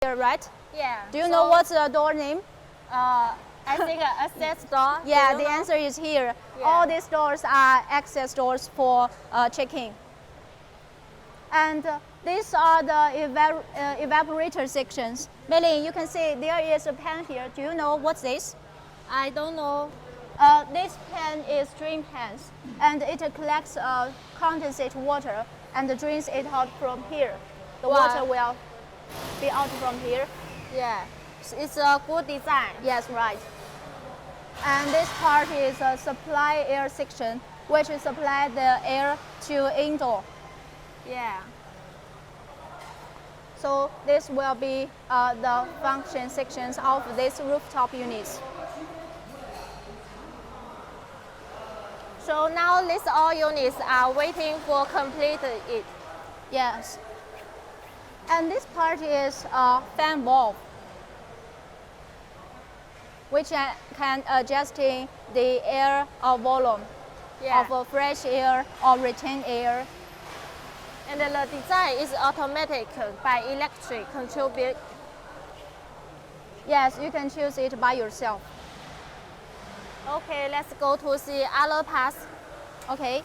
here, right? Yeah. Do you know what's the door name? I think access door. Yeah, the answer is here. Yeah. All these doors are access doors for check-in. And these are the evaporator sections. Melly, you can see there is a pan here. Do you know what's this? I don't know. This pan is stream pans, and it collects condensate water and drains it out from here. The Wow. water will be out from here. Yeah. It's a good design. Yes, right. And this part is a supply air section, which supply the air to indoor. Yeah. So this will be the function sections of these rooftop units. So now these all units are waiting for complete it. Yes. And this part is a fan valve, which can adjusting the air volume Yeah. of fresh air or retained air. And the design is automatic by electric control. Yes, you can choose it by yourself. Okay, let's go to see other parts. Okay.